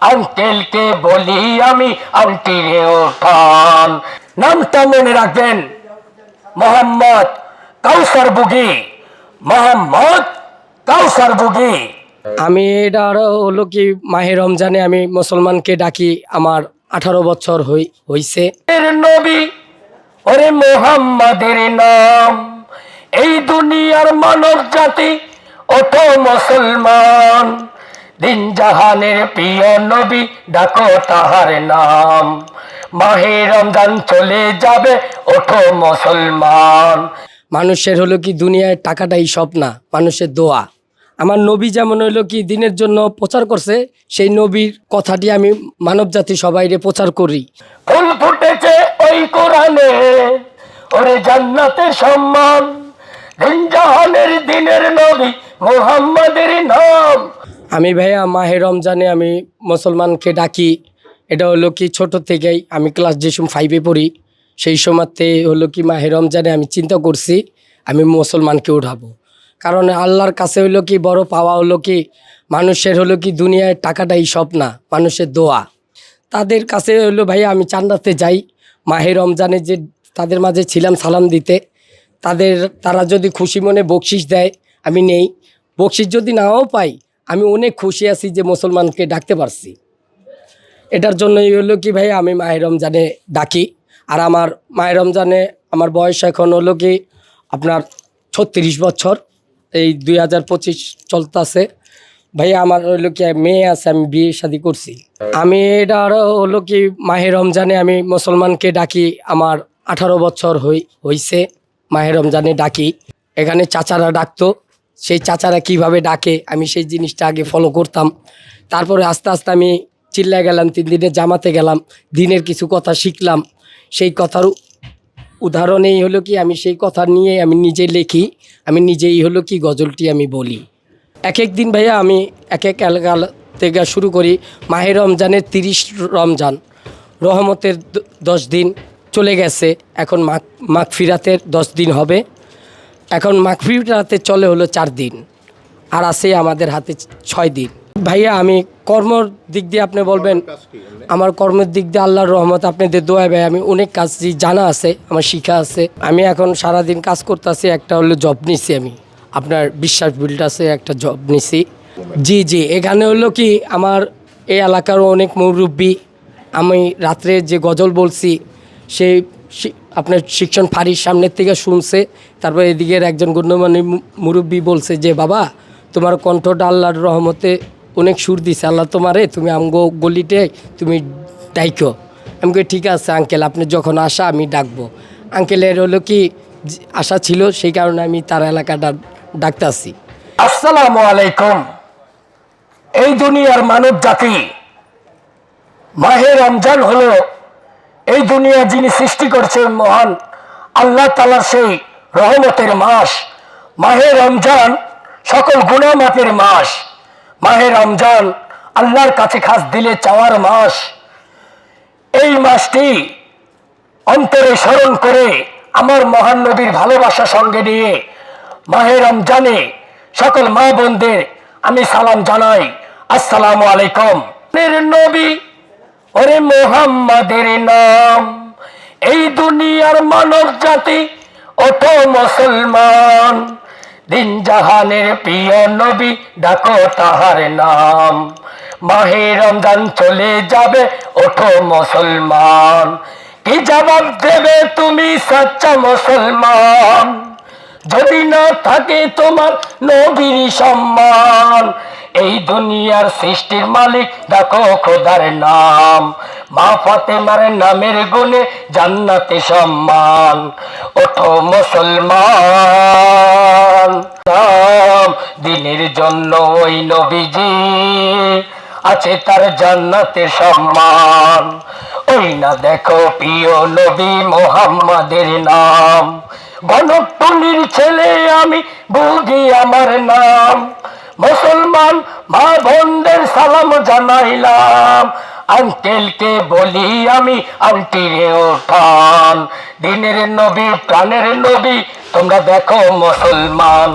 আঙ্কেলকে বলি আমি আন্টি রে ওঠান। নামটা মনে রাখবেন, মোহাম্মদ কাউসার বুগি, মোহাম্মদ কাউসার বুগি। আমি এটা আরো হলো কি মাহে রমজানে আমি মুসলমানকে ডাকি, আমার 18 বছর হইছে। নবী ওরে মোহাম্মদের নাম, এই দুনিয়ার মানব জাতি ওঠো মুসলমান, দিন জাহানের প্রিয় নবী ডাকো তাহার নাম, মাহে রমজান চলে যাবে ওঠো মুসলমান। মানুষের হলো কি দুনিয়ায় টাকাটাই সব না, মানুষের দোয়া। আমার নবী যেমন হইলো কি দিনের জন্য প্রচার করছে, সেই নবীর কথাটি আমি মানব জাতি সবাইরে প্রচার করি। ফুল ফুটেছে ওই কোরআনে ওরে জান্নাতের সম্মান, দিন জাহানের দিনের নবী মুহাম্মাদের নাম। আমি ভাইয়া মাহে রমজানে আমি মুসলমানকে ডাকি। এটা হলো কি ছোট থেকেই আমি ক্লাস যে সময় 5-এ পড়ি, সেই সময়তে হলো কি মাহে রমজানে আমি চিন্তা করছি আমি মুসলমানকে উঠাবো। কারণ আল্লাহর কাছে হলো কি বড় পাওয়া হলো কি মানুষের হলো কি দুনিয়ায় টাকাটাই সব না, মানুষের দোয়া। তাদের কাছে হলো ভাইয়া আমি চান্দাতে যাই মাহে রমজানে, যে তাদের মাঝে ছিলাম সালাম দিতে। তারা যদি খুশি মনে বকশিস দেয় আমি নেই, বকশিস যদি নাও পাই আমি অনেক খুশি আছি যে মুসলমানকে ডাকতে পারছি। এটার জন্যই হলো কি ভাই আমি মাহে রমজানে ডাকি। আর আমার মাহে রমজানে আমার বয়স এখন হলো কি আপনার 36 বছর, এই 2025 চলতেছে। ভাইয়া আমার হলো কি মেয়ে আছে, আমি বিয়ে শাদী করছি। আমি এটা আরো হলো কি মাহে রমজানে আমি মুসলমানকে ডাকি, আমার 18 বছর হইছে। মাহে রমজানে ডাকি, এখানে চাচারা ডাকতো, সেই চাচারা কিভাবে ডাকে আমি সেই জিনিসটা আগে ফলো করতাম। তারপরে আস্তে আস্তে আমি চিল্লায় গেলাম, 3 দিনে জামাতে গেলাম, দিনের কিছু কথা শিখলাম। সেই কথার উদাহরণেই হলো কি আমি সেই কথা নিয়ে আমি নিজে লিখি, আমি নিজেই হলো কি গজলটি আমি বলি। এক এক দিন ভাইয়া আমি এক এক এলাকা থেকে শুরু করি। মাহে রমজানের 30 রমজান, রহমতের 10 দিন চলে গেছে, এখন মাগফিরাতের 10 দিন হবে। এখন মাগফিরাতে চলে হলো 4 দিন, আর আছে আমাদের হাতে 6 দিন। ভাইয়া আমি কর্মর দিক দিয়ে আপনি বলবেন, আমার কর্মের দিক দিয়ে আল্লাহর রহমত আপনাদের দোয়া ভাই আমি অনেক কাজ জানা আছে, আমার শিখা আছে। আমি এখন সারাদিন কাজ করতেছি, একটা হলো জব নিছি, আমি আপনার বিশ্বাস বিল্ডার্সে একটা জব নিছি। জি এখানে হলো কি আমার এই এলাকার অনেক মুরব্বী, আমি রাত্রে যে গজল বলছি সেই আপনার শিক্ষণ ফাঁড়ির সামনের থেকে শুনছে। তারপর এদিকের একজন গণ্যমান্য মুরব্বী বলছে যে বাবা তোমার কণ্ঠটা আল্লাহর রহমতে অনেক সুর দিছে আল্লাহ তোমারে, তুমি আমগো গলিতে তুমি ডাইকো। আমি কই ঠিক আছে আঙ্কেল, আপনি যখন আসা আমি ডাকবো। আঙ্কেলের হলো কি আশা ছিল, সেই কারণে আমি তার এলাকাটা ডাকতে আসি। আসসালামু আলাইকুম। এই দুনিয়ার মানব জাতি, মাহে রমজান হলো এই দুনিয়া যিনি সৃষ্টি করছেন মহান আল্লাহ তাআলার সেই রহমতের মাস। মাহে রমজান সকল গুনাহ মাফের মাস। মাহে রমজান আল্লাহর কাছে খাস দিলে চাওয়ার মাস। এই মাসটি অন্তরে স্মরণ করে আমার মহান নবীর ভালোবাসা সঙ্গে নিয়ে মাহে রমজানে সকল মা বোনদের আমি সালাম জানাই, আসসালামু আলাইকুম। নবী ওরে মোহাম্মদের নাম, এই দুনিয়ার মানব জাতি ওঠো মুসলমান, দিন জাহানের প্রিয় নবী ডাকো তাহার নাম, মাহে রমজান চলে যাবে ওঠো মুসলমান, কি জবাব দেবে তুমি সচ্চা মুসলমান, যদি না থাকে তোমার নবীর সম্মান, এই দুনিয়ার সৃষ্টির মালিক ডাকো খোদার নাম, মা ফাতেমার নামের গুণে জান্নাতে সম্মান, ওঠো মুসলমান। দিনের জন্য ওই নবীজি আছে তার জান্নাতের সম্মান, ওই না দেখো প্রিয় নবী মুহাম্মাদের নাম, গণটুলির ছেলে আমি বুঝি আমার নাম, মুসলমান মা বোনদের সালাম জানাইলাম, আঙ্কেলকে বলি আমি আন্টি রে ওঠান, দিনের নবী প্রাণের নবী তোমরা দেখো মুসলমান।